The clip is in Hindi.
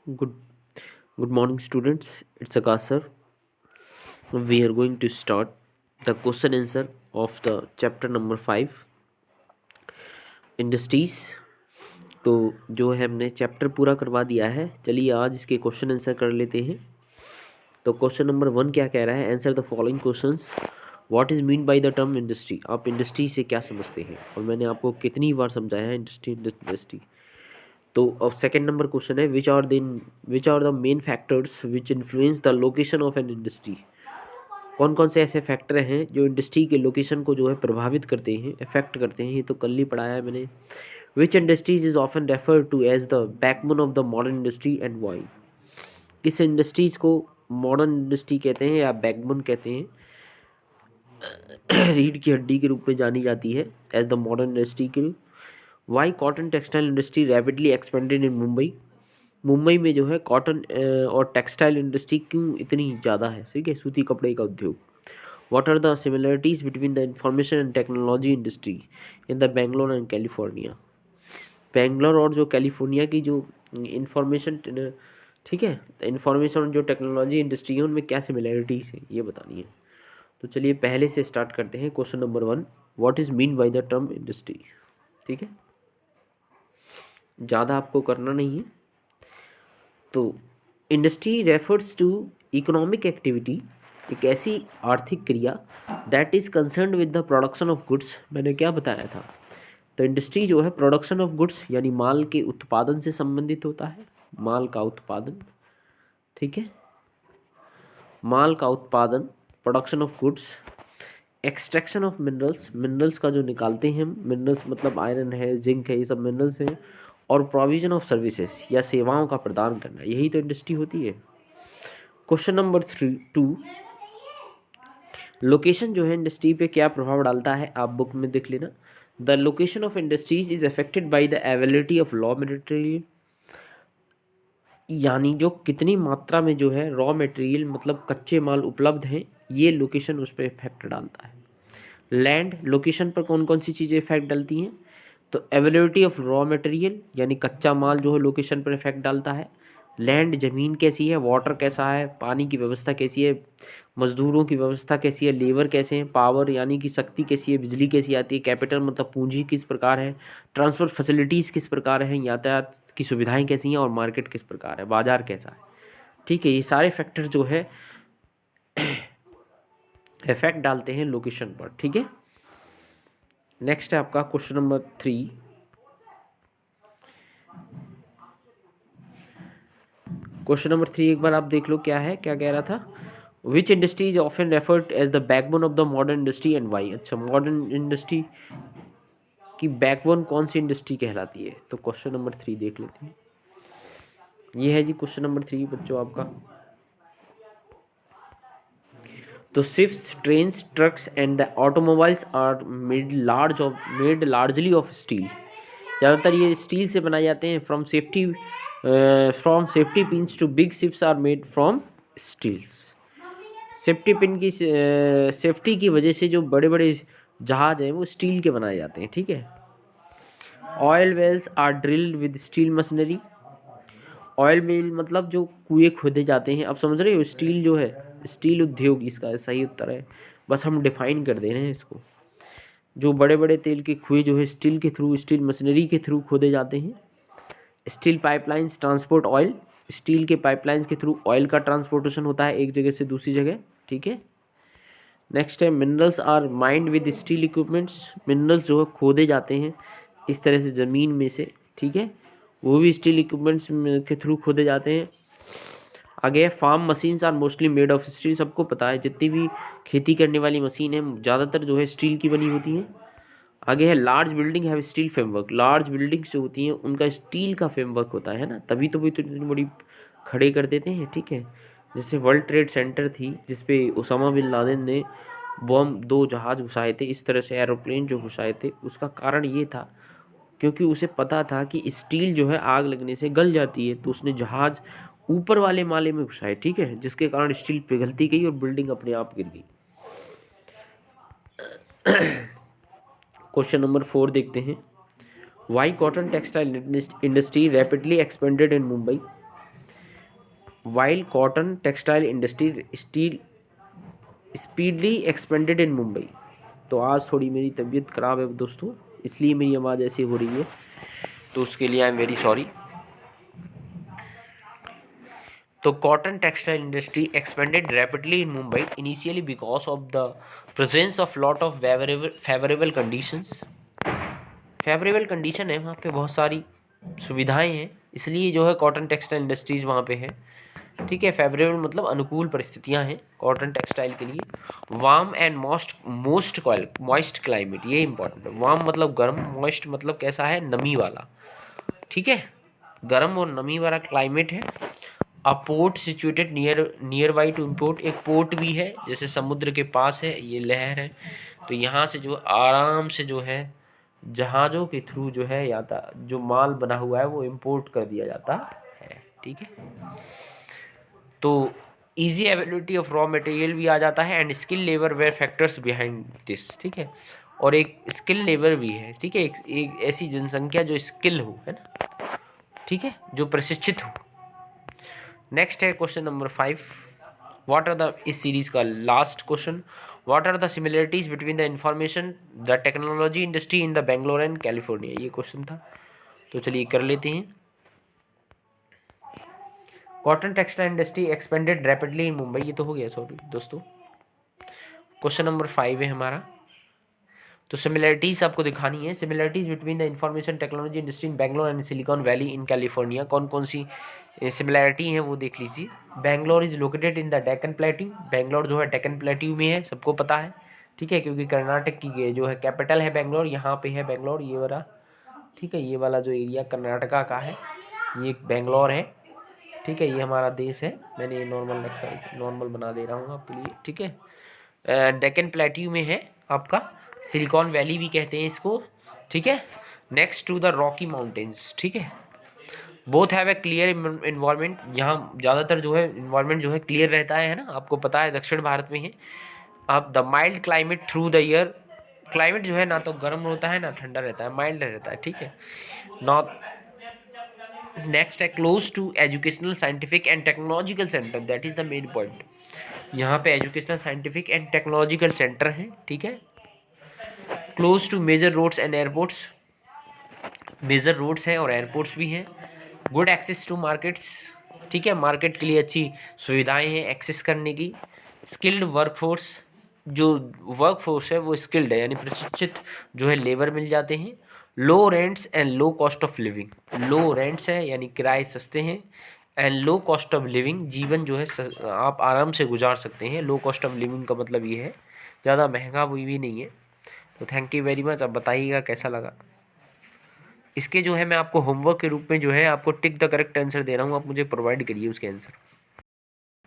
Good, good morning, students. It's Akash sir. We are going to start the question answer of the chapter number 5, industries. तो जो है हमने चैप्टर पूरा करवा दिया है। चलिए आज इसके क्वेश्चन आंसर कर लेते हैं। तो क्वेश्चन नंबर 1 क्या कह रहा है? Answer the following questions. What is mean by the term industry? आप इंडस्ट्री से क्या समझते हैं? और मैंने आपको कितनी बार समझाया है इंडस्ट्री। तो अब सेकंड नंबर क्वेश्चन है, which are the main factors which influence the location of an industry? कौन कौन से ऐसे फैक्टर हैं जो इंडस्ट्री के लोकेशन को जो है प्रभावित करते हैं, इफेक्ट करते हैं? ये तो कल ही पढ़ाया है मैंने। Which industries is often refer to as the backbone of the modern industry and why? किस इंडस्ट्रीज को मॉडर्न इंडस्ट्री कहते हैं या बैकबोन कहते हैं? रीढ़ की हड्डी के रूप में जानी जाती है एज द मॉडर्न इंडस्ट्री के। Why cotton textile industry rapidly expanded in Mumbai? Mumbai में जो है कॉटन और टेक्सटाइल इंडस्ट्री क्यों इतनी ज़्यादा है? ठीक है, सूती कपड़े का उद्योग। What are the similarities between the information and technology industry in the Bangalore and California? Bangalore और जो कैलिफोर्निया की जो इंफॉर्मेशन, ठीक है, इंफॉर्मेशन और जो टेक्नोलॉजी इंडस्ट्री है उनमें क्या सिमिलैरिटीज है ये बतानी है। तो चलिए पहले से स्टार्ट करते हैं। Question number 1, what is mean by the term industry? ठीक है, ज़्यादा आपको करना नहीं है। तो industry refers to economic activity, एक ऐसी आर्थिक क्रिया that is concern with the production of goods. मैंने क्या बताया था? तो इंडस्ट्री जो है प्रोडक्शन ऑफ गुड्स यानी माल के उत्पादन से संबंधित होता है। माल का उत्पादन, ठीक है, माल का उत्पादन, production of goods, extraction of minerals, minerals का जो निकालते हैं हम, मिनरल्स मतलब आयरन है, जिंक है, ये सब मिनरल्स हैं, और प्रोविजन ऑफ सर्विसेज या सेवाओं का प्रदान करना, यही तो इंडस्ट्री होती है। क्वेश्चन नंबर 2, लोकेशन जो है इंडस्ट्री पे क्या प्रभाव डालता है? आप बुक में देख लेना। The location of industries is affected by the availability of raw material, यानी जो कितनी मात्रा में जो है रॉ मटेरियल मतलब कच्चे माल उपलब्ध हैं, ये लोकेशन उस पर इफेक्ट डालता है। लैंड, लोकेशन पर कौन कौन सी चीज़ें इफेक्ट डालती हैं? तो अवेलेबिलिटी ऑफ रॉ मटेरियल यानी कच्चा माल जो है लोकेशन पर इफेक्ट डालता है। लैंड, ज़मीन कैसी है, वाटर कैसा है, पानी की व्यवस्था कैसी है, मज़दूरों की व्यवस्था कैसी है, लेबर कैसे हैं, पावर यानी कि शक्ति कैसी है, बिजली कैसी आती है, कैपिटल मतलब पूंजी किस प्रकार है, ट्रांसपोर्ट फैसिलिटीज़ किस प्रकार हैं, यातायात की सुविधाएं कैसी हैं, और मार्केट किस प्रकार है, बाजार कैसा है। ठीक है, ये सारे फैक्टर जो है इफेक्ट डालते हैं लोकेशन पर। ठीक है, नेक्स्ट है आपका क्वेश्चन नंबर 3। क्वेश्चन नंबर 3 एक बार आप देख लो क्या है, क्या कह रहा था? Which industry is often referred as the backbone of the modern industry and why? अच्छा, मॉडर्न इंडस्ट्री की बैकबोन कौन सी इंडस्ट्री कहलाती है? तो क्वेश्चन नंबर 3 देख लेते हैं। ये है जी क्वेश्चन नंबर 3 बच्चों आपका। तो ships, trains, trucks and the automobiles are made largely of steel. ज़्यादातर ये स्टील से बनाए जाते हैं। From safety pins to big ships are made from steels. Safety pin की सेफ्टी की वजह से जो बड़े बड़े जहाज हैं वो स्टील के बनाए जाते हैं। ठीक है, oil wells are drilled with steel machinery. Oil mill मतलब जो कुएं खोदे जाते हैं, आप समझ रहे हो? स्टील जो है, स्टील उद्योग इसका सही उत्तर है। बस हम डिफाइन कर दे रहे हैं इसको। जो बड़े बड़े तेल के कुएं जो है स्टील के थ्रू, स्टील मशीनरी के थ्रू खोदे जाते हैं। Steel pipelines transport oil, steel के पाइपलाइंस के थ्रू ऑयल का ट्रांसपोर्टेशन होता है एक जगह से दूसरी जगह। ठीक है, नेक्स्ट है minerals are mined with steel equipments. Minerals जो है खोदे जाते हैं इस तरह से ज़मीन में से। ठीक है, वो भी स्टील इक्विपमेंट्स के थ्रू खोदे जाते हैं। आगे farm machines are mostly made of steel. सबको पता है जितनी भी खेती करने वाली मशीन है ज़्यादातर जो है स्टील की बनी होती हैं। आगे है large building have steel framework. Large buildings जो होती हैं उनका स्टील का फ्रेमवर्क होता है ना, तभी तो वो इतनी बड़ी खड़े कर देते हैं। ठीक है, जैसे वर्ल्ड ट्रेड सेंटर थी जिसपे उसामा बिन लादेन ने बम 2 जहाज घुसाए थे, इस तरह से एरोप्लेन जो घुसाए थे, उसका कारण ये था क्योंकि उसे पता था कि स्टील जो है आग लगने से गल जाती है, तो उसने जहाज ऊपर वाले माले में घुसाए। ठीक है, जिसके कारण स्टील पिघलती गई और बिल्डिंग अपने आप गिर गई। क्वेश्चन नंबर 4 देखते हैं। Why cotton textile industry rapidly expanded in Mumbai? While cotton textile industry still speedily expanded in Mumbai. तो आज थोड़ी मेरी तबीयत ख़राब है दोस्तों, इसलिए मेरी आवाज़ ऐसी हो रही है, तो उसके लिए आई एम वेरी सॉरी। तो cotton textile industry expanded rapidly in Mumbai initially because of the presence of lot of favourable conditions. Favourable condition है वहाँ पे, बहुत सारी सुविधाएं हैं, इसलिए जो है कॉटन टेक्सटाइल इंडस्ट्रीज़ वहाँ पे है। ठीक है, फेवरेबल मतलब अनुकूल परिस्थितियाँ हैं कॉटन टेक्सटाइल के लिए। Warm and most moist climate, ये इंपॉर्टेंट है। वार्म मतलब गर्म, मॉइस्ट मतलब कैसा है, नमी वाला। ठीक है, गर्म और नमी वाला क्लाइमेट है। A port situated near by two import, एक पोर्ट भी है जैसे समुद्र के पास है, ये लहर है, तो यहाँ से जो आराम से जो है जहाज़ों के थ्रू जो है जो माल बना हुआ है वो इम्पोर्ट कर दिया जाता है। ठीक है, तो easy availability of raw material भी आ जाता है, and skill labour were factors behind this. ठीक है, और एक स्किल लेबर भी है। ठीक है, एक ऐसी जनसंख्या जो स्किल हो, है ना, ठीक है, जो प्रशिक्षित हो। नेक्स्ट है question number 5, what are the, इस सीरीज का last question, what are the similarities between the information the technology industry in the Bangalore and California, ये क्वेश्चन था, तो चलिए कर लेते हैं। Cotton textile industry expanded rapidly in Mumbai, ये तो हो गया सॉरी दोस्तों। क्वेश्चन नंबर 5 है हमारा, तो सिमिलरिटीज़ आपको दिखानी है। Similarities between the information technology industry in Bangalore and silicon valley in California, कौन कौन सी सिमिलरिटी हैं वो देख लीजिए। Bangalore is located in the Deccan plateau, Bangalore जो है डेक्कन प्लेट्यू में है, सबको पता है। ठीक है, क्योंकि कर्नाटक की जो है कैपिटल है बैंगलोर, यहाँ पे है बैंगलोर, ये वाला। ठीक है, ये वाला जो एरिया कर्नाटका का है ये बैंगलोर है। ठीक है, ये हमारा देश है, मैंने ये नॉर्मल बना दे रहा हूँ आपके लिए। ठीक है, डेक्कन प्लेट्यू में है आपका, सिलिकॉन वैली भी कहते हैं इसको। ठीक है, next to the Rocky Mountains. ठीक है, both have a clear environment, यहाँ ज़्यादातर जो है इन्वायरमेंट जो है क्लियर रहता है ना, आपको पता है दक्षिण भारत में है। अब the mild climate through the year, climate जो है ना तो गर्म होता है ना ठंडा रहता है, माइल्ड रहता है। ठीक है, नॉर्थ। नेक्स्ट है close to educational scientific and technological centre, that is the main point. यहाँ पे educational scientific and technological centre है। ठीक है, close to major roads and airports, major roads हैं और एयरपोर्ट्स भी हैं। गुड एक्सेस टू मार्केट्स, ठीक है, मार्केट के लिए अच्छी सुविधाएं हैं एक्सेस करने की। स्किल्ड वर्कफोर्स, जो वर्कफोर्स है वो स्किल्ड है, यानी प्रशिक्षित जो है लेबर मिल जाते हैं। Low rents and low cost of living, low rents है यानी किराए सस्ते हैं, and low cost of living, जीवन जो है आप आराम से गुजार सकते हैं। लो कॉस्ट ऑफ लिविंग का मतलब ये है ज़्यादा महंगा भी नहीं है। तो थैंक यू वेरी मच, अब बताइएगा कैसा लगा। इसके जो है मैं आपको होमवर्क के रूप में जो है आपको टिक द करेक्ट आंसर दे रहा हूँ, आप मुझे प्रोवाइड करिए उसके आंसर।